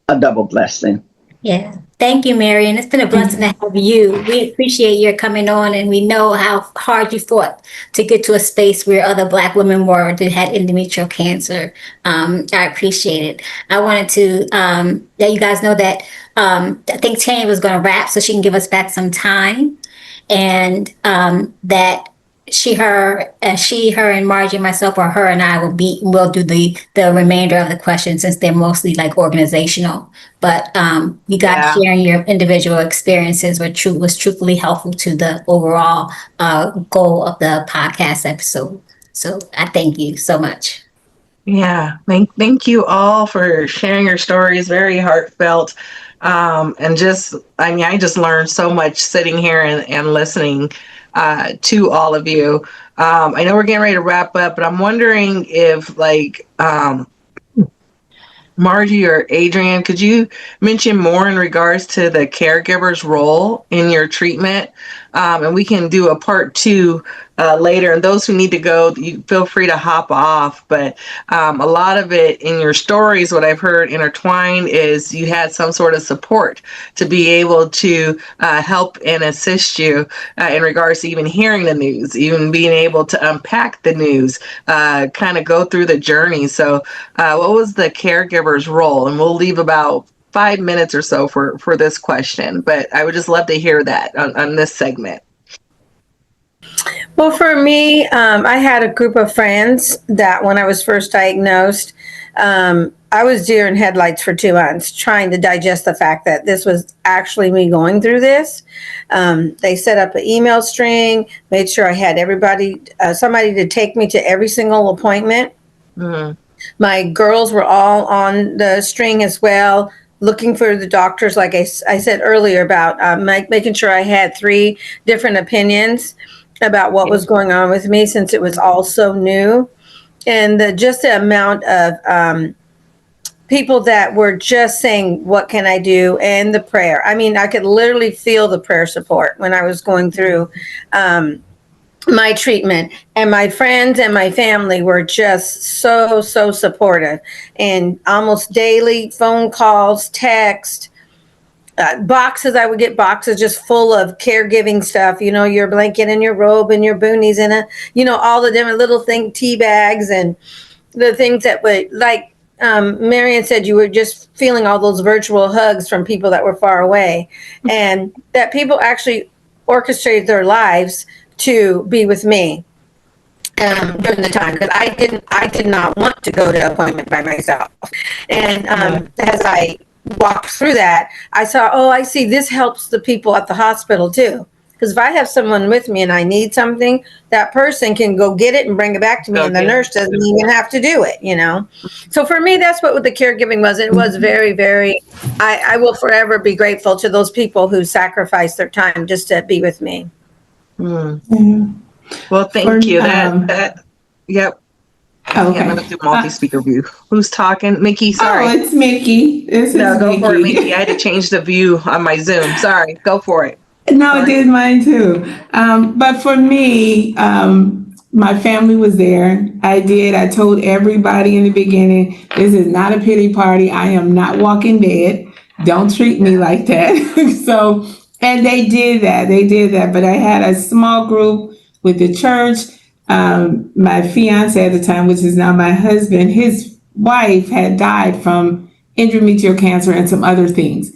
a double blessing. Yeah. Thank you, Mary. And it's been a blessing to have you. We appreciate your coming on, and we know how hard you fought to get to a space where other Black women were that had endometrial cancer. I appreciate it. I wanted to let you guys know that I think Tanya was going to wrap so she can give us back some time, and that her and Margie and myself, or her and I, will do the remainder of the questions, since they're mostly like organizational. But you guys sharing your individual experiences was truthfully helpful to the overall goal of the podcast episode. So I thank you so much. Yeah, thank you all for sharing your stories. Very heartfelt. And just, I mean, I just learned so much sitting here and listening to all of you. I know we're getting ready to wrap up, but I'm wondering if, like, Margie or Adrian, could you mention more in regards to the caregiver's role in your treatment? And we can do a part 2 later. And those who need to go, you feel free to hop off. But a lot of it in your stories, what I've heard intertwined is you had some sort of support to be able to help and assist you in regards to even hearing the news, even being able to unpack the news, kind of go through the journey. So what was the caregiver's role? And we'll leave about 5 minutes or so for this question, but I would just love to hear that on this segment. Well, for me, I had a group of friends that when I was first diagnosed, I was deer in headlights for 2 months trying to digest the fact that this was actually me going through this. They set up an email string, made sure I had somebody to take me to every single appointment. Mm-hmm. My girls were all on the string as well, looking for the doctors, like I said earlier, about making sure I had 3 different opinions about what was going on with me, since it was all so new. And just the amount of people that were just saying, what can I do? And the prayer. I mean, I could literally feel the prayer support when I was going through my treatment, and my friends and my family were just so supportive, and almost daily phone calls, text, boxes. I would get boxes just full of caregiving stuff, your blanket and your robe and your boonies and all the different little tea bags and the things that would, like Marian said, you were just feeling all those virtual hugs from people that were far away, and that people actually orchestrated their lives to be with me during the time, because I did not want to go to an appointment by myself. And as I walked through that, I saw, I see, this helps the people at the hospital too. Because if I have someone with me and I need something, that person can go get it and bring it back to me, and the nurse doesn't even have to do it, So for me, that's what the caregiving was. It was very, very, I will forever be grateful to those people who sacrificed their time just to be with me. Well, thank you. Yep. Okay. I'm going to do multi-speaker view. Who's talking? Mickey, sorry. Oh, it's Mickey. Go for it, Mickey. I had to change the view on my Zoom. Sorry. Go for it. No, it did mine too. But for me, my family was there. I told everybody in the beginning, this is not a pity party. I am not Walking Dead. Don't treat me like that. And they did that. But I had a small group with the church. My fiance at the time, which is now my husband, his wife had died from endometrial cancer and some other things.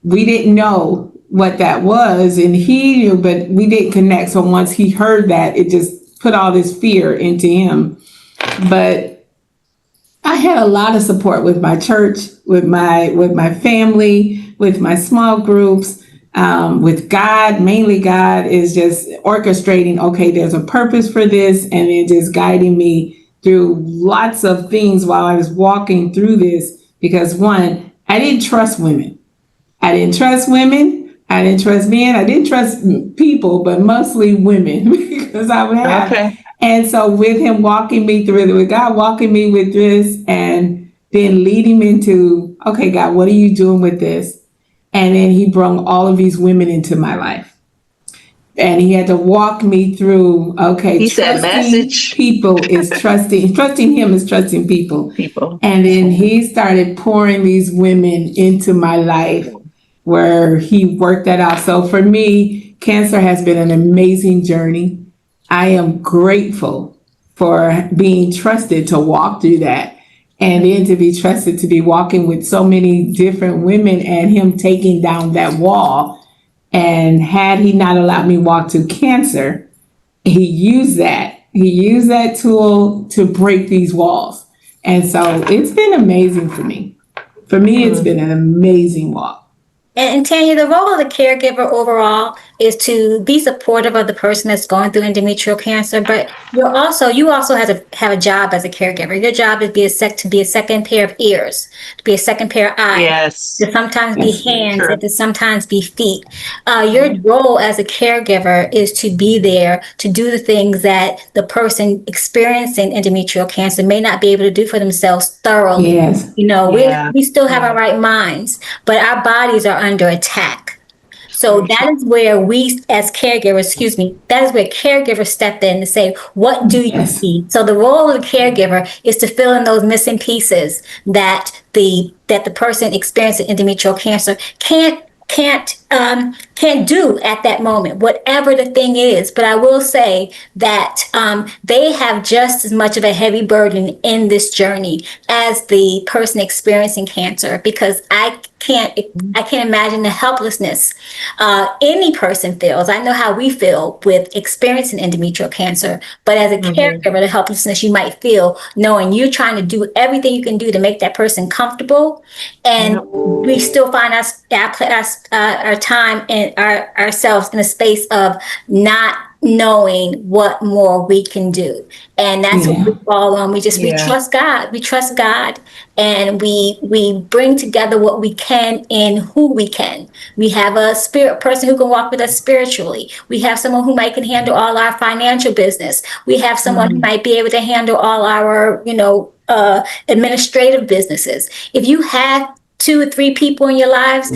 We didn't know what that was, and he knew, but we didn't connect. So once he heard that, it just put all this fear into him. But I had a lot of support with my church, with my family, with my small groups. With God. Mainly God is just orchestrating, okay, there's a purpose for this, and then just guiding me through lots of things while I was walking through this. Because one, I didn't trust women. I didn't trust men. I didn't trust people, but mostly women, because I would have. Okay. And so with him walking me through it, with God walking me with this, and then leading me into, okay, God, what are you doing with this? And then he brought all of these women into my life. And he had to walk me through, okay, he said message. People is trusting him is trusting people. And then he started pouring these women into my life where he worked that out. So for me, cancer has been an amazing journey. I am grateful for being trusted to walk through that. And then to be trusted to be walking with so many different women, and him taking down that wall. And had he not allowed me walk through cancer, he used that tool to break these walls. And so it's been amazing for me. For me, it's been an amazing walk. And Tanya, the role of the caregiver overall is to be supportive of the person that's going through endometrial cancer, but you also have a job as a caregiver. Your job is to be a second pair of ears, to be a second pair of eyes, Yes. to sometimes be hands, True. and to sometimes be feet. Your role as a caregiver is to be there to do the things that the person experiencing endometrial cancer may not be able to do for themselves thoroughly. Yes. You know, Yeah. we still have our right minds, but our bodies are under attack. So that is where we, as caregivers, that is where caregivers step in to say, what do you Yes. need? So the role of the caregiver is to fill in those missing pieces that the person experiencing endometrial cancer can't do at that moment, whatever the thing is. But I will say that they have just as much of a heavy burden in this journey as the person experiencing cancer, because I can't imagine the helplessness any person feels. I know how we feel with experiencing endometrial cancer, but as a caregiver, the helplessness you might feel knowing you're trying to do everything you can do to make that person comfortable, and we still find our time and ourselves in a space of not knowing what more we can do. And that's what we fall on. We trust God. We trust God, and we bring together what we can in who we can. We have a spirit person who can walk with us spiritually. We have someone who might can handle all our financial business. We have someone who might be able to handle all our, administrative businesses. If you have 2 or 3 people in your lives,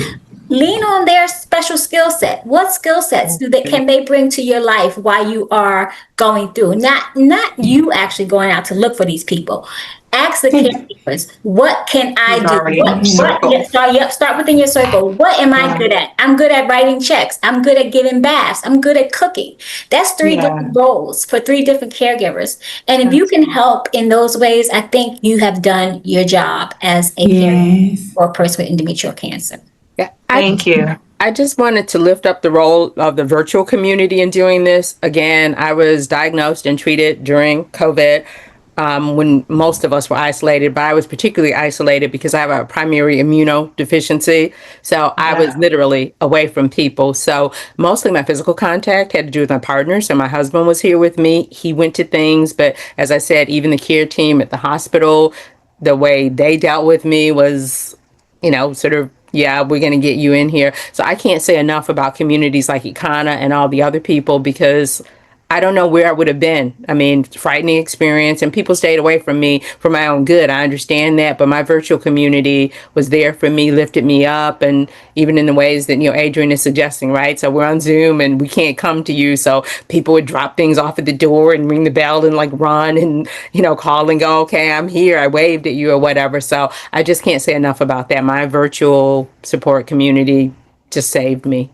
lean on their special skill set. What skill sets can they bring to your life while you are going through? Not you actually going out to look for these people. Ask the caregivers, what can I do? Start within your circle. What am I good at? I'm good at writing checks. I'm good at giving baths. I'm good at cooking. That's 3 different roles for 3 different caregivers. And if you can help in those ways, I think you have done your job as a caregiver for a person with endometrial cancer. Yeah, Thank you. I just wanted to lift up the role of the virtual community in doing this. Again, I was diagnosed and treated during COVID when most of us were isolated, but I was particularly isolated because I have a primary immunodeficiency. So I was literally away from people. So mostly my physical contact had to do with my partner. So my husband was here with me. He went to things. But as I said, even the care team at the hospital, the way they dealt with me was, sort of, yeah, we're going to get you in here. So I can't say enough about communities like ECANA and all the other people, because I don't know where I would have been. I mean, frightening experience, and people stayed away from me for my own good. I understand that, but my virtual community was there for me, lifted me up, and even in the ways that, Adrian is suggesting, right? So we're on Zoom and we can't come to you. So people would drop things off at the door and ring the bell and like run and, call and go, okay, I'm here. I waved at you or whatever. So I just can't say enough about that. My virtual support community just saved me.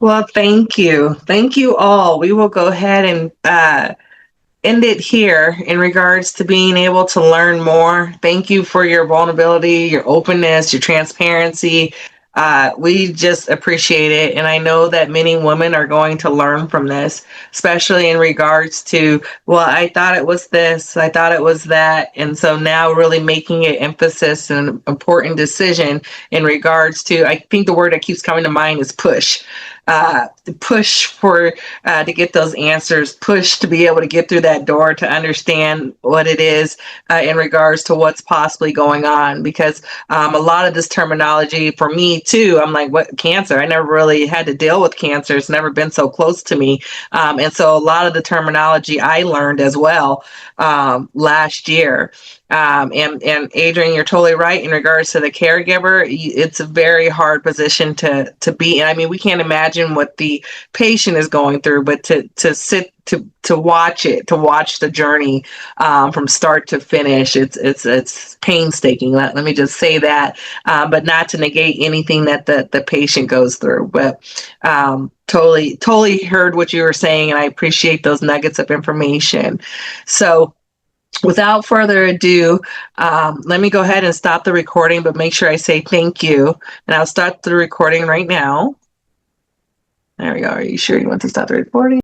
Well, thank you. Thank you all. We will go ahead and end it here in regards to being able to learn more. Thank you for your vulnerability, your openness, your transparency. We just appreciate it. And I know that many women are going to learn from this, especially in regards to, well, I thought it was this, I thought it was that. And so now really making it emphasis and an important decision in regards to, I think the word that keeps coming to mind is push. The push for to get those answers, push to be able to get through that door, to understand what it is in regards to what's possibly going on. Because a lot of this terminology for me too, I'm like, what cancer? I never really had to deal with cancer. It's never been so close to me. And so a lot of the terminology I learned as well last year. And Adrian, you're totally right in regards to the caregiver. It's a very hard position to be in. I mean, we can't imagine what the patient is going through, but to sit to watch it, to watch the journey from start to finish, it's painstaking. Let me just say that, but not to negate anything that the patient goes through. But totally heard what you were saying, and I appreciate those nuggets of information. So without further ado, let me go ahead and stop the recording, but make sure I say thank you. And I'll start the recording right now. There we go. Are you sure you want to stop the recording?